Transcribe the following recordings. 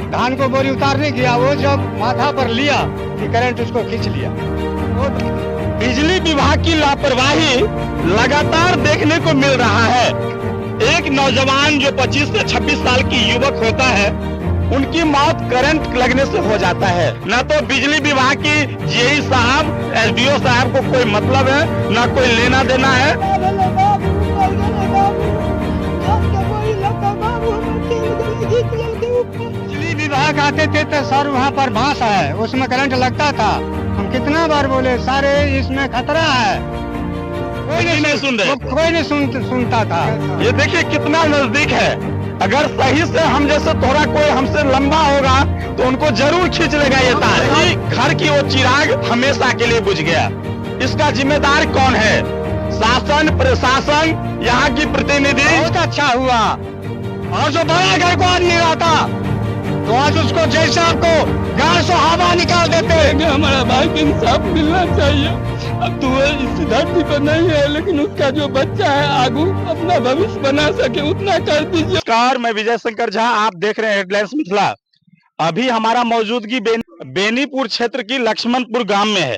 धान को बोरी उतारने गया, वो जब माथा पर लिया कि करंट उसको खींच लिया। वो बिजली विभाग की लापरवाही लगातार देखने को मिल रहा है। एक नौजवान जो 25 से 26 साल की युवक होता है, उनकी मौत करंट लगने से हो जाता है। न तो बिजली विभाग की जेई साहब, एसडीओ साहब को कोई मतलब है, न कोई लेना देना है। बिजली विभाग आते थे तो सर वहाँ पर बांस है, उसमें करंट लगता था। हम कितना बार बोले सारे इसमें खतरा है, कोई नहीं सुन रहे, कोई नहीं सुनता था। ये देखिए कितना नजदीक है। अगर सही से हम जैसे थोड़ा कोई हमसे लंबा होगा तो उनको जरूर खींच लेगा ये तार। घर की वो चिराग हमेशा के लिए बुझ गया। इसका जिम्मेदार कौन है? शासन, प्रशासन, यहाँ की प्रतिनिधि? बहुत अच्छा हुआ। और जो बड़ा घर को आज नहीं रहता तो आज उसको जैसे आपको गाड़ से हवा निकाल देते। हमारा भाई को इंसाफ मिलना चाहिए। अब तो इस धरती पर नहीं है, लेकिन उसका जो बच्चा है आगू अपना भविष्य बना सके उतना कर दीजिए। नमस्कार, मैं विजय शंकर झा, आप देख रहे हैं हेडलाइंस मिथिला। अभी हमारा मौजूदगी बेनीपुर क्षेत्र की लक्ष्मणपुर गांव में है।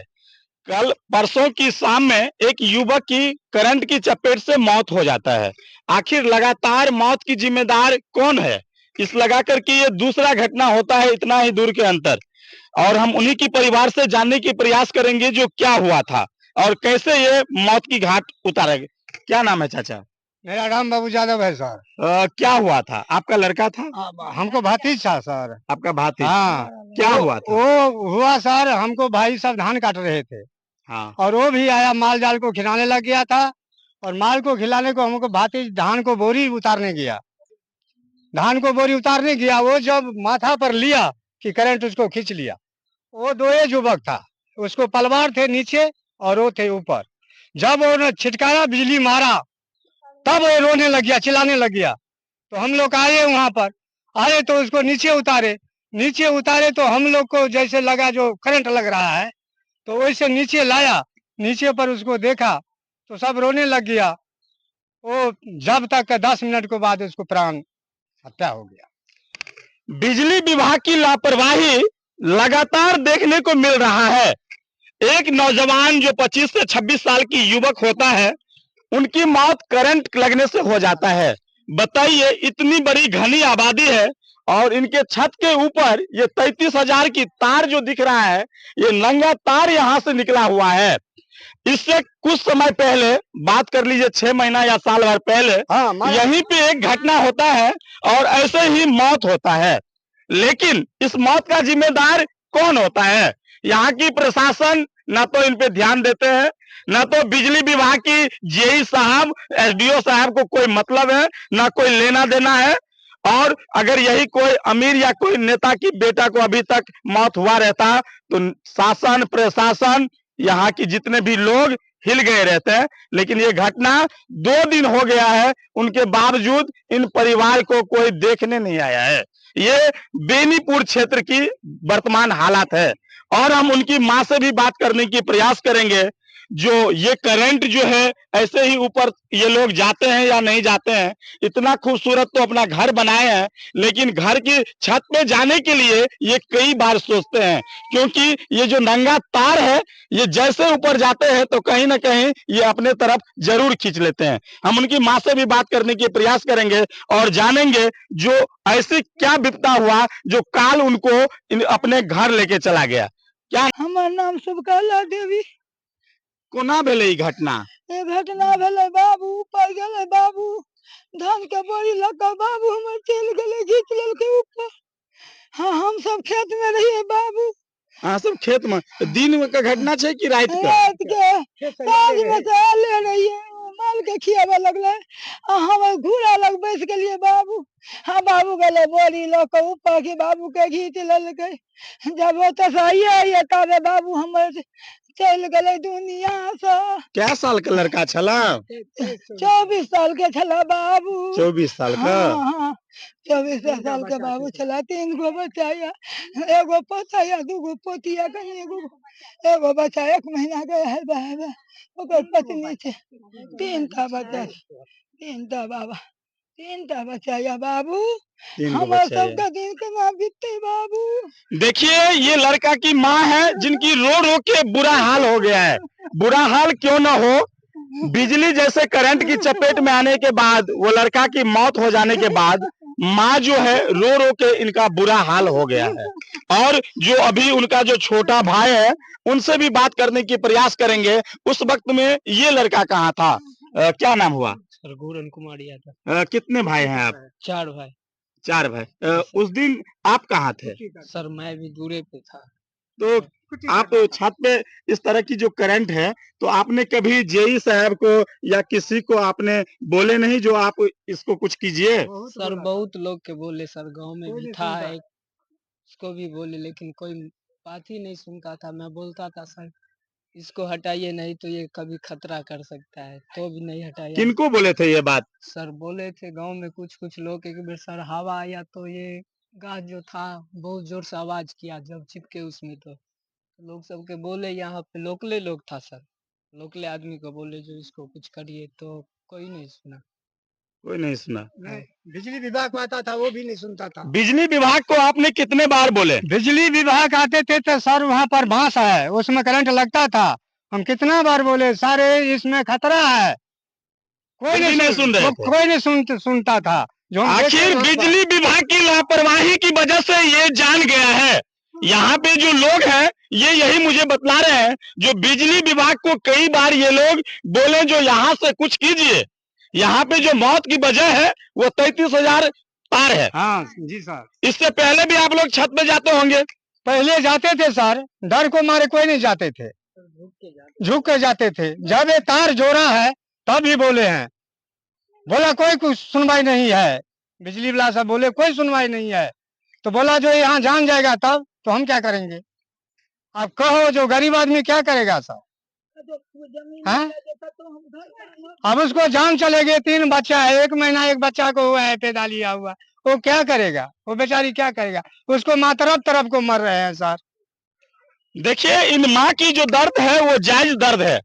कल परसों की शाम में एक युवक की करंट की चपेट से मौत हो जाता है। आखिर लगातार मौत की जिम्मेदार कौन है? इस लगाकर कि ये दूसरा घटना होता है इतना ही दूर के अंतर। और हम उन्हीं की परिवार से जानने की प्रयास करेंगे जो क्या हुआ था और कैसे ये मौत की घाट उतारा गया। क्या नाम है चाचा? मेरा राम बाबू यादव है सर। क्या हुआ था? आपका लड़का था? हमको भातीज था सर। आपका भातीज? हाँ। क्या हुआ था? वो हुआ सर, हमको भाई सब धान काट रहे थे। हाँ। और वो भी आया, माल जाल को खिलाने लग गया था। और माल को खिलाने को हमको भातीज धान को बोरी उतारने गया। धान को बोरी उतारने गया, वो जब माथा पर लिया कि करंट उसको खींच लिया। वो दो युवक था, उसको पलवार थे नीचे और वो थे ऊपर। जब वो छिटकारा बिजली मारा तब वो रोने लग गया, चिल्लाने लग गया। तो हम लोग आए, वहां पर आए तो उसको नीचे उतारे। नीचे उतारे तो हम लोग को जैसे लगा जो करंट लग रहा है, तो वैसे नीचे लाया। नीचे पर उसको देखा तो सब रोने लग गया। वो जब तक 10 मिनट के बाद उसको प्राण हत्या हो गया। बिजली विभाग की लापरवाही लगातार देखने को मिल रहा है। एक नौजवान जो 25 से 26 साल की युवक होता है, उनकी मौत करंट लगने से हो जाता है। बताइए, इतनी बड़ी घनी आबादी है और इनके छत के ऊपर ये 33,000 की तार जो दिख रहा है, ये नंगा तार यहाँ से निकला हुआ है। इससे कुछ समय पहले, बात कर लीजिए 6 महीना या साल भर पहले, यहीं पे एक घटना होता है और ऐसे ही मौत होता है। लेकिन इस मौत का जिम्मेदार कौन होता है? यहाँ की प्रशासन ना तो इन पे ध्यान देते हैं, ना तो बिजली विभाग की जेई साहब, एसडीओ साहब को कोई मतलब है, ना कोई लेना देना है। और अगर यही कोई अमीर या कोई नेता की बेटा को अभी तक मौत हुआ रहता तो शासन, प्रशासन, यहाँ की जितने भी लोग हिल गए रहते हैं। लेकिन ये घटना 2 दिन हो गया है, उनके बावजूद इन परिवार को कोई देखने नहीं आया है। ये बेनीपुर क्षेत्र की वर्तमान हालात है और हम उनकी मां से भी बात करने की प्रयास करेंगे। जो ये करंट जो है, ऐसे ही ऊपर ये लोग जाते हैं या नहीं जाते हैं? इतना खूबसूरत तो अपना घर बनाए हैं, लेकिन घर की छत पे जाने के लिए ये कई बार सोचते हैं, क्योंकि ये जो नंगा तार है, ये जैसे ऊपर जाते हैं तो कहीं ना कहीं ये अपने तरफ जरूर खींच लेते हैं। हम उनकी मां से भी बात करने की प्रयास करेंगे और जानेंगे जो ऐसी क्या विपदा हुआ जो काल उनको अपने घर लेके चला गया। क्या हमार नाम शुभकला देवी। कोना भेले ई घटना? ये घटना भेले बाबू ऊपर गेले, बाबू धान के बोरी लगा, बाबू हमर चल गेले, घीच लेलके ऊपर। हाँ, हम सब खेत में रहिए बाबू। हाँ, सब खेत में। दिन में का घटना है कि रात का? रात के साँझ में से आले रहिए, माल के खियावे लगले। हम घूरा लग बैस गेलिए बाबू। हाँ, बाबू गेले बोरी लक ऊपर की बाबू के घीच लेलके। जब वो तो सही है तबे बाबू हमर चल गए दुनिया से। क्या साल का लड़का छला? 24 साल के छला बाबू। 24 साल का? हाँ, 24 साल के बाबू छला। 3 गो बच्चा है, एगो पोता है, 2 गो पोतिया, कहीं एगो बच्चा 1 महीना के है बाबा। ओकर पत्नी छे, 3 टा बच्चा, 3 टा बाबा, 3 टा बच्चा है बाबू। 3 गो हमर बच्चा है। सबका दिन केना बीतते देखिए ये लड़का की माँ है जिनकी रो रो के बुरा हाल हो गया है। बुरा हाल क्यों ना हो, बिजली जैसे करंट की चपेट में आने के बाद, वो लड़का की मौत हो जाने के बाद माँ जो है रो रो के इनका बुरा हाल हो गया है। और जो अभी उनका जो छोटा भाई है उनसे भी बात करने की प्रयास करेंगे। उस वक्त में ये लड़का कहाँ था? क्या नाम हुआ? सर घूरन कुमार यादव। कितने भाई हैं आप? 4 भाई। 4 भाई। उस दिन आप कहाँ थे? सर मैं भी दूरे पे था। तो आप छत पे इस तरह की जो करंट है, तो आपने कभी जेई साहब को या किसी को आपने बोले नहीं जो आप इसको कुछ कीजिए? सर बहुत लोग के बोले, सर गांव में भी था एक, उसको भी बोले लेकिन कोई बात ही नहीं सुनता था। मैं बोलता था सर इसको हटाइए नहीं तो ये कभी खतरा कर सकता है, तो भी नहीं हटाया। किनको बोले थे ये बात? सर बोले थे गांव में कुछ लोग। एक बार सर हवा आया तो ये गाछ जो था बहुत जोर से आवाज किया जब चिपके उसमें, तो लोग सबके बोले, यहाँ पे लोकले लोग था सर, लोकले आदमी को बोले जो इसको कुछ करिए, तो कोई नहीं सुना। कोई नहीं सुना। बिजली विभाग को आता था, वो भी नहीं सुनता था। बिजली विभाग को आपने कितने बार बोले? बिजली विभाग आते थे तो सर वहाँ पर बांस है, उसमें करंट लगता था। हम कितना बार बोले सर इसमें खतरा है, कोई नहीं सुन रहे थे। कोई नहीं सुनता था। जो हम आखिर बिजली विभाग की लापरवाही की वजह से ये जान गया है। यहाँ पे जो लोग हैं ये यही मुझे बतला रहे हैं, जो बिजली विभाग को कई बार ये लोग बोले जो यहाँ से कुछ कीजिए। यहाँ पे जो मौत की वजह है वो 33,000 तार है। हाँ जी सर। इससे पहले भी आप लोग छत पे जाते होंगे? पहले जाते थे सर, डर को मारे कोई नहीं जाते थे, झुक के जाते थे। जब ये तार जोड़ा है तब भी बोले हैं, बोला कोई कुछ सुनवाई नहीं है। बिजली वाला साहब बोले कोई सुनवाई नहीं है, तो बोला जो यहाँ जान जाएगा तब तो हम क्या करेंगे। आप कहो जो गरीब आदमी क्या करेगा साहब? हाँ? अब उसको जान चलेगी, 3 बच्चा है, 1 महीना एक बच्चा को हुआ है पैदा लिया हुआ, वो क्या करेगा? वो बेचारी क्या करेगा? उसको माँ तरफ को मर रहे हैं सर। देखिए इन माँ की जो दर्द है वो जायज दर्द है।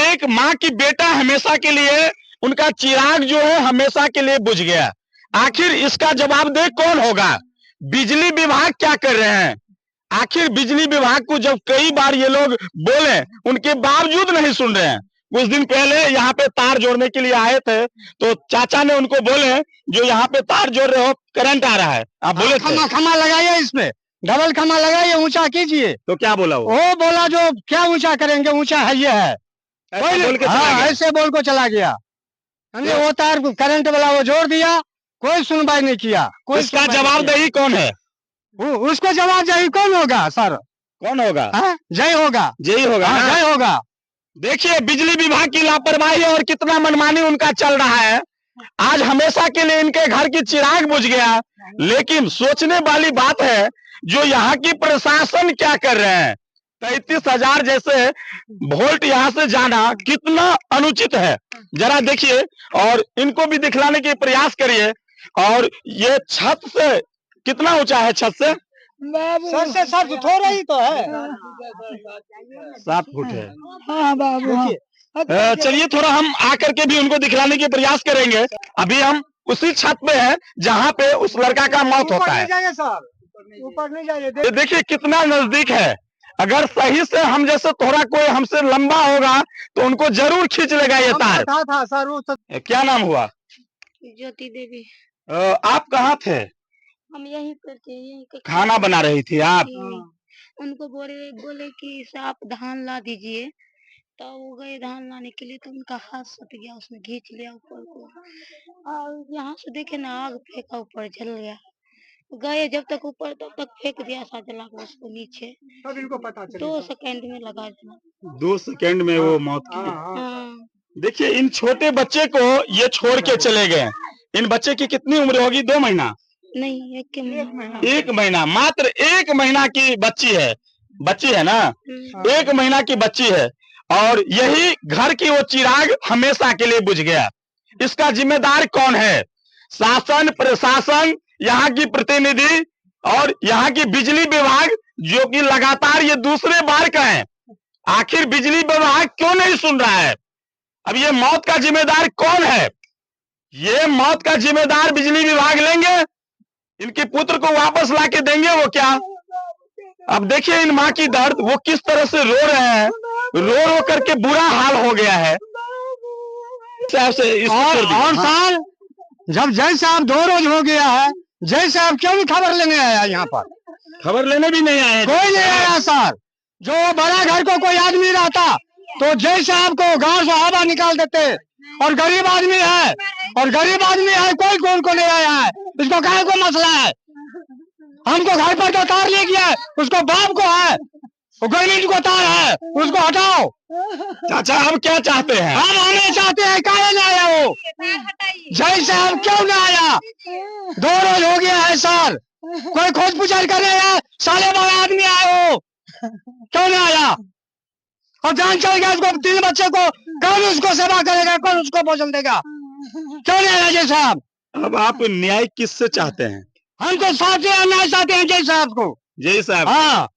एक माँ की बेटा हमेशा के लिए, उनका चिराग जो है हमेशा के लिए बुझ गया। आखिर इसका जवाबदेह कौन होगा? बिजली विभाग क्या कर रहे हैं? आखिर बिजली विभाग को जब कई बार ये लोग बोले उनके बावजूद नहीं सुन रहे हैं। कुछ दिन पहले यहाँ पे तार जोड़ने के लिए आए थे तो चाचा ने उनको बोले जो यहाँ पे तार जोड़ रहे हो करंट आ रहा है, आप बोले खमा लगाइए, इसमें डबल खमा लगाइए, ऊंचा कीजिए। तो क्या बोला वो बोला जो क्या ऊंचा करेंगे, ऊंचा है ये है। ऐसे बोल को चला गया। वो तार करंट वाला वो जोड़ दिया, कोई सुनवाई नहीं किया। कोई इसका जवाबदेही कौन है? उसको जवाबदेही कौन होगा सर? कौन होगा? जय होगा, जय होगा, जय होगा। देखिए बिजली विभाग की लापरवाही और कितना मनमानी उनका चल रहा है। आज हमेशा के लिए इनके घर की चिराग बुझ गया। लेकिन सोचने वाली बात है जो यहाँ की प्रशासन क्या कर रहे हैं। 33,000 जैसे वोल्ट यहाँ से जाना कितना अनुचित है, जरा देखिए और इनको भी दिखलाने के प्रयास करिए। और ये छत से कितना ऊंचा है? छत से सर से सर थोड़ा ही तो है, 7 फुट है। हाँ बाबू हाँ। चलिए थोड़ा हम आकर के भी उनको दिखलाने के प्रयास करेंगे। अभी हम उसी छत पे हैं जहाँ पे उस लड़का का मौत होता है। ऊपर नहीं जाइए। देखिए कितना नजदीक है। अगर सही से हम जैसे थोड़ा कोई हमसे लंबा होगा तो उनको जरूर खींच लेगा ये तार। था सर वो तो। क्या नाम हुआ? ज्योति देवी। आप कहाँ थे? हम यहीं पर थे, यहीं का खाना बना रही थी आप? उनको बोले कि आप धान ला दीजिए, तो वो गए धान लाने के लिए, तो उनका हाथ सट गया, उसने खींच लिया ऊपर को और यहाँ से देखे ना आग फेंका, ऊपर जल गया। गए जब तक ऊपर तब तक फेंक दिया सा जला के उसको नीचे। तब इनको पता चला। 2 सेकंड में लगा देना। 2 सेकंड में वो मौत की। देखिए इन छोटे बच्चे को ये छोड़ के चले गए। इन बच्चे की कितनी उम्र होगी? 2 महीना नहीं, 1 महीना। 1 महीना, मात्र 1 महीना की बच्ची है ना? 1 महीना की बच्ची है और यही घर की वो चिराग हमेशा के लिए बुझ गया। इसका जिम्मेदार कौन है? शासन, प्रशासन, यहाँ की प्रतिनिधि और यहाँ की बिजली विभाग, जो कि लगातार ये दूसरे बार का है। आखिर बिजली विभाग क्यों नहीं सुन रहा है? अब ये मौत का जिम्मेदार कौन है? ये मौत का जिम्मेदार बिजली विभाग लेंगे? इनके पुत्र को वापस ला के देंगे वो क्या? अब देखिए इन माँ की दर्द, वो किस तरह से रो रहे हैं, रो रो करके बुरा हाल हो गया है। साहब से इसको छोड़ दीजिए। और हाँ। साल जब जय साहब 2 रोज हो गया है, जय साहब क्यों नहीं खबर लेने आया यहाँ पर? खबर लेने भी नहीं आए। कोई नहीं आया सर। जो बड़ा घर को कोई आदमी रहता तो जय साहब को गांव से हवा निकाल देते, और गरीब आदमी है, कोई कौन को नहीं आया है। इसको काहे को मसला है? हमको घर पर तो तार ले गया है, उसको बाप को है, वो गवर्नमेंट को तार है, उसको हटाओ। चाचा हम क्या चाहते हैं? हम हमें चाहते हैं काहे नहीं आया वो? जय साहब क्यों नहीं आया? 2 रोज हो गया है सर, कोई खोज पुछार करे यार, साले बड़ा आदमी आए हो, क्यों नहीं आया? और जान चल गया उसको, 3 बच्चे को कौन उसको सेवा करेगा, कौन उसको भोजन देगा? क्यों नहीं आया जय साहब? अब आप न्याय किससे चाहते हैं? हम तो साथे अन्याय चाहते हैं जय साहब को। जय साहब। हाँ,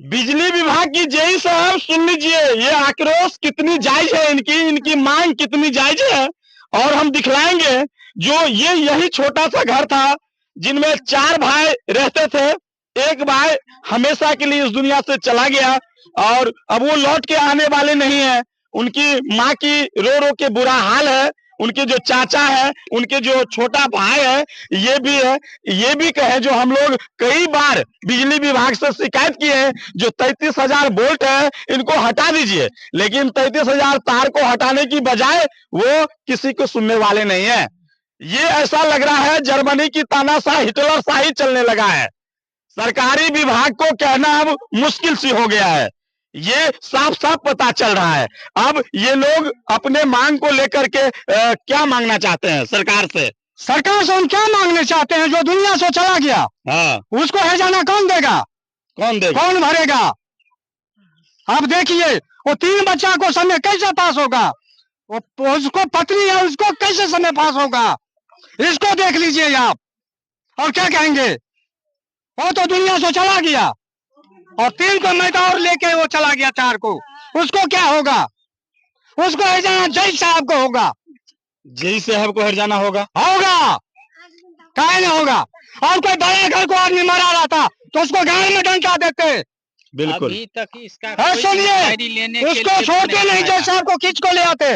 बिजली विभाग की जय साहब सुन लीजिए, ये आक्रोश कितनी जायज है, इनकी मांग कितनी जायज है, और हम दिखलाएंगे। जो यही छोटा सा घर था जिनमें 4 भाई रहते थे, एक भाई हमेशा के लिए इस दुनिया से चला गया और अब वो लौट के आने वाले नहीं है। उनकी माँ की रो रो के बुरा हाल है, उनके जो चाचा है, उनके जो छोटा भाई है, ये भी कहे, जो हम लोग कई बार बिजली विभाग से शिकायत किए हैं, जो 33,000 वोल्ट है इनको हटा दीजिए, लेकिन 33,000 तार को हटाने की बजाय वो किसी को सुनने वाले नहीं है। ये ऐसा लग रहा है जर्मनी की तानाशाही, हिटलर शाही चलने लगा है। सरकारी विभाग को कहना अब मुश्किल सी हो गया है, ये साफ साफ पता चल रहा है। अब ये लोग अपने मांग को लेकर के क्या मांगना चाहते हैं सरकार से? सरकार से हम क्या मांगने चाहते हैं? जो दुनिया से चला गया, हाँ, उसको हर्जाना कौन देगा? कौन देगा? कौन भरेगा? अब देखिए वो 3 बच्चा को समय कैसे पास होगा? वो उसको पत्नी है, उसको कैसे समय पास होगा? इसको देख लीजिए आप, और क्या कहेंगे? वो तो दुनिया से चला गया, और 3 को मैं और लेके वो चला गया, 4 को, उसको क्या होगा? उसको हर्जाना जय साहब को होगा। जय साहब को हर्जाना होगा? काहे नहीं होगा? और कोई बड़े घर को आदमी मरा रहा था तो उसको गांव में डंका देते। बिल्कुल। अभी तक इसका सुनिए, उसको छोड़ते नहीं, जय साहब को खींच को ले आते।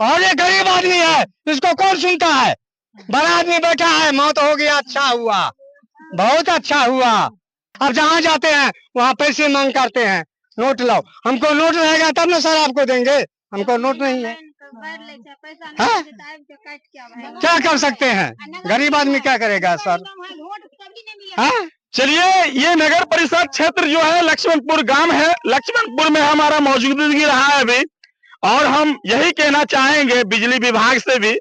और ये गरीब आदमी है, इसको कौन सुनता है? बड़ा आदमी बैठा है, मौत हो गया, अच्छा हुआ, बहुत अच्छा हुआ। अब जहाँ जाते हैं वहाँ पैसे मांग करते हैं, नोट लाओ। हमको नोट रहेगा तब ना सर आपको देंगे, हमको नोट नहीं है। हाँ? क्या कर सकते हैं? गरीब आदमी क्या करेगा सर? हाँ? चलिए, ये नगर परिषद क्षेत्र जो है लक्ष्मणपुर गांव है, लक्ष्मणपुर में हमारा मौजूदगी रहा है अभी, और हम यही कहना चाहेंगे बिजली विभाग से भी,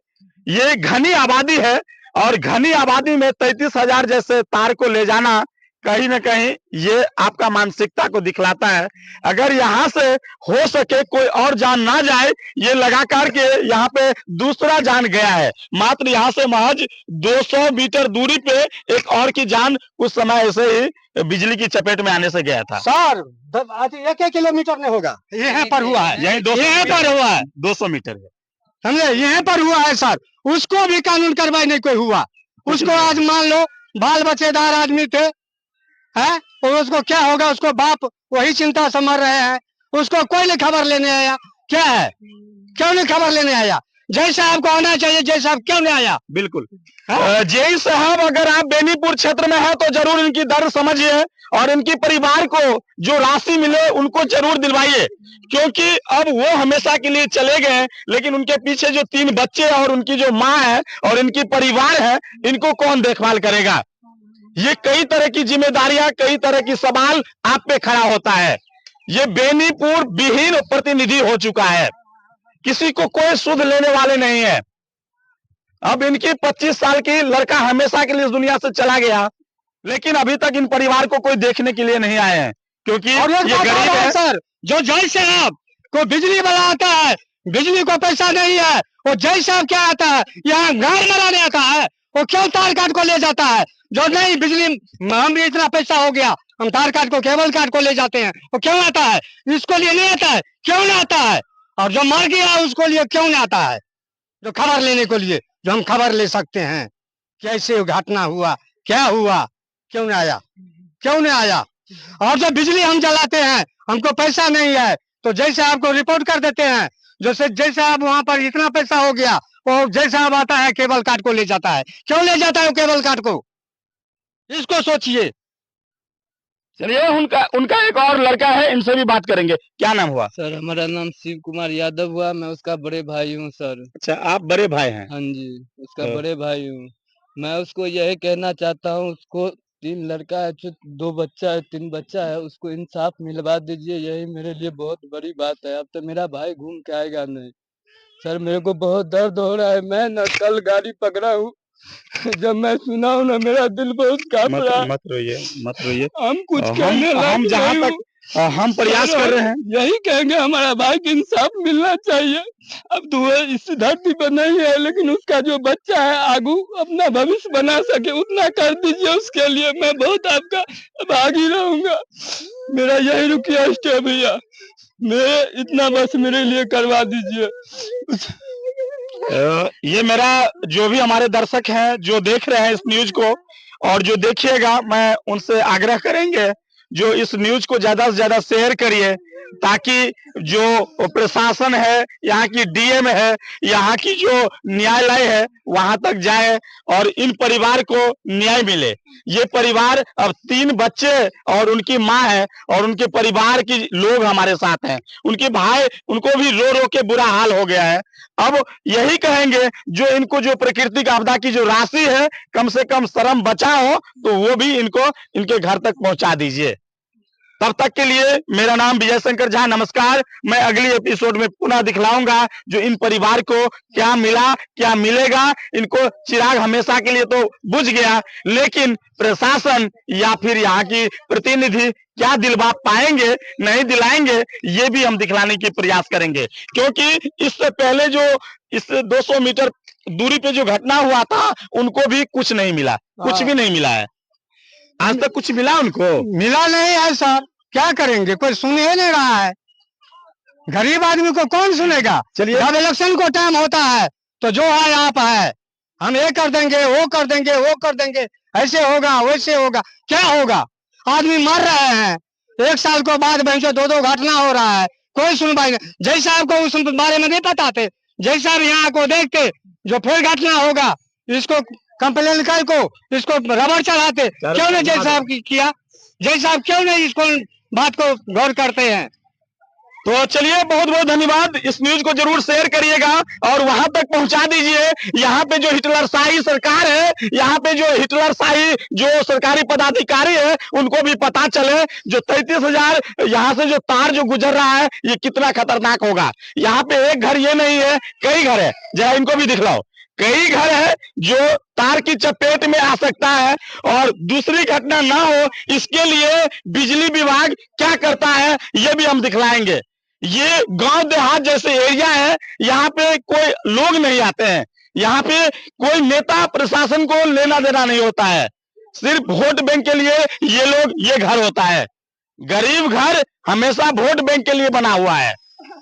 ये घनी आबादी है, और घनी आबादी में 33,000 जैसे तार को ले जाना कहीं ना कहीं ये आपका मानसिकता को दिखलाता है। अगर यहाँ से हो सके कोई और जान ना जाए, ये लगा कर के यहाँ पे दूसरा जान गया है। मात्र यहाँ से महज 200 मीटर दूरी पे एक और की जान कुछ समय ऐसे ही बिजली की चपेट में आने से गया था। सर 1 किलोमीटर में होगा, यहाँ पर हुआ है, यही 200 यहाँ पर हुआ है, 200 मीटर है, समझे, यहाँ पर हुआ है सर। उसको भी कानून कार्रवाई नहीं कोई हुआ। उसको आज मान लो बाल बच्चेदार आदमी थे, है, और उसको क्या होगा? उसको बाप वही चिंता से मर रहे हैं, उसको कोई नहीं खबर लेने आया। क्या है, क्यों नहीं खबर लेने आया? जय साहब को आना चाहिए, जय साहब क्यों नहीं आया? बिल्कुल। जय साहब, अगर आप बेनीपुर क्षेत्र में हैं तो जरूर इनकी दर्द समझिए, और इनके परिवार को जो राशि मिले उनको जरूर दिलवाइए, क्योंकि अब वो हमेशा के लिए चले गए, लेकिन उनके पीछे जो 3 बच्चे और उनकी जो माँ है और इनकी परिवार है, इनको कौन देखभाल करेगा? ये कई तरह की जिम्मेदारियां, कई तरह की सवाल आप पे खड़ा होता है। ये बेनीपुर विहीन प्रतिनिधि हो चुका है, किसी को कोई सुध लेने वाले नहीं है। अब इनकी 25 साल की लड़का हमेशा के लिए इस दुनिया से चला गया, लेकिन अभी तक इन परिवार को कोई देखने के लिए नहीं आए हैं, क्योंकि और ये गरीब है। सर, जो जय साहब को बिजली वाला आता है, बिजली को पैसा नहीं है, वो जय साहब क्या आता है, यहाँ गाय मराने आता है, वो क्यों तार काट को ले जाता है? जो नहीं बिजली, हम भी इतना पैसा हो गया, हम तार काट को, केबल काट को ले जाते हैं, वो क्यों आता है? इसको लिए नहीं आता है, क्यों नहीं आता है? और जो मर गया उसको लिए क्यों नहीं आता है? जो खबर लेने को लिए, जो हम खबर ले सकते हैं, कैसे घटना हुआ, क्या हुआ, क्यों नहीं आया? क्यों नहीं आया? और जब बिजली हम जलाते हैं, हमको पैसा नहीं है, तो जैसे आपको रिपोर्ट कर देते हैं, जैसे आप वहां पर इतना पैसा हो गया, वो जैसा अब आता है केबल कार्ड को ले जाता है। क्यों ले जाता है वो केबल कार्ड को, इसको सोचिए। चलिए उनका उनका एक और लड़का है, इनसे भी बात करेंगे। क्या नाम हुआ? सर हमारा नाम शिव कुमार यादव हुआ, मैं उसका बड़े भाई हूँ सर। अच्छा, आप बड़े भाई हैं? हाँ जी, उसका तो बड़े भाई हूँ। मैं उसको यही कहना चाहता हूँ, उसको 3 लड़का है, 2 बच्चा है, 3 बच्चा है, उसको इंसाफ मिलवा दीजिए, यही मेरे लिए बहुत बड़ी बात है। अब तो मेरा भाई घूम के आएगा नहीं। सर मेरे को बहुत दर्द हो रहा है, मैं ना कल गाड़ी पकड़ा हूँ जब मैं सुना हूँ ना, मेरा दिल बहुत कांप रहा है। मत रोइए, मत रोइए। हम कुछ हम कहने हम लायक जहाँ नहीं तक हूँ। हम प्रयास सर, कर रहे हैं। यही कहेंगे हमारा भाई को इंसाफ मिलना चाहिए। अब तो वो इस धरती पर नहीं है, लेकिन उसका जो बच्चा है आगू अपना भविष्य बना सके, उतना कर दीजिए उसके लिए। मैं बहुत आपका आभारी रहूंगा। मेरा यही रिक्वेस्ट है भैया, मेरे इतना बस मेरे लिए करवा दीजिए। ये मेरा जो भी हमारे दर्शक हैं जो देख रहे हैं इस न्यूज को, और जो देखिएगा, मैं उनसे आग्रह करेंगे जो इस न्यूज को ज्यादा से ज्यादा शेयर करिए, ताकि जो प्रशासन है, यहाँ की डीएम है, यहाँ की जो न्यायालय है, वहां तक जाए और इन परिवार को न्याय मिले। ये परिवार अब 3 बच्चे और उनकी माँ है, और उनके परिवार की लोग हमारे साथ हैं, उनके भाई, उनको भी रो रो के बुरा हाल हो गया है। अब यही कहेंगे जो इनको जो प्राकृतिक आपदा की जो राशि है, कम से कम शर्म बचा हो तो वो भी इनको इनके घर तक पहुंचा दीजिए। तब तक के लिए मेरा नाम विजय शंकर झा, नमस्कार। मैं अगली एपिसोड में पुनः दिखलाऊंगा जो इन परिवार को क्या मिला, क्या मिलेगा। इनको चिराग हमेशा के लिए तो बुझ गया, लेकिन प्रशासन या फिर यहाँ की प्रतिनिधि क्या दिलवा पाएंगे, नहीं दिलाएंगे, ये भी हम दिखलाने की प्रयास करेंगे। क्योंकि इससे पहले जो इस 200 मीटर दूरी पे जो घटना हुआ था, उनको भी कुछ नहीं मिला, कुछ भी नहीं मिला है। आज तक कुछ मिला उनको? मिला नहीं है सर, क्या करेंगे, कोई सुन ही नहीं रहा है। गरीब आदमी को कौन सुनेगा। चलिए, जब इलेक्शन को टाइम होता है तो जो है आप है, हम ये कर देंगे, वो कर देंगे, वो कर देंगे, ऐसे होगा, वैसे होगा। क्या होगा, आदमी मर रहे हैं, 1 साल को बाद बहन 2-2 घटना हो रहा है, कोई सुनवाई नहीं। जैसा आपको उस बारे में नहीं पता थे, जैसा यहाँ को देख के जो फिर घटना होगा, इसको कंप्लेन कर को इसको रबड़ चढ़ाते, क्यों नहीं जैसा आप किया, जैसा आप क्यों नहीं इसको बात को गौर करते हैं। तो चलिए, बहुत बहुत धन्यवाद। इस न्यूज को जरूर शेयर करिएगा और वहां तक पहुंचा दीजिए। यहाँ पे जो हिटलरशाही सरकार है, यहाँ पे जो हिटलरशाही जो सरकारी पदाधिकारी है, उनको भी पता चले जो 33,000 यहाँ से जो तार जो गुजर रहा है, ये कितना खतरनाक होगा। यहाँ पे एक घर ये नहीं है, कई घर है। जरा इनको भी दिखलाओ, कई घर है जो तार की चपेट में आ सकता है, और दूसरी घटना ना हो इसके लिए बिजली विभाग क्या करता है, ये भी हम दिखलाएंगे। ये गांव देहात जैसे एरिया है, यहाँ पे कोई लोग नहीं आते हैं, यहाँ पे कोई नेता प्रशासन को लेना देना नहीं होता है, सिर्फ वोट बैंक के लिए ये लोग, ये घर होता है। गरीब घर हमेशा वोट बैंक के लिए बना हुआ है।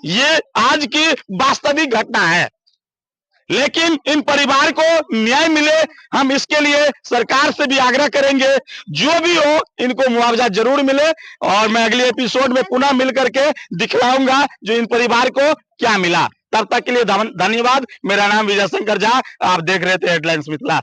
ये आज की वास्तविक घटना है, लेकिन इन परिवार को न्याय मिले, हम इसके लिए सरकार से भी आग्रह करेंगे। जो भी हो, इनको मुआवजा जरूर मिले, और मैं अगले एपिसोड में पुनः मिल करके दिखलाऊंगा जो इन परिवार को क्या मिला। तब तक के लिए धन्यवाद। मेरा नाम विजय शंकर झा, आप देख रहे थे हेडलाइंस मिथिला।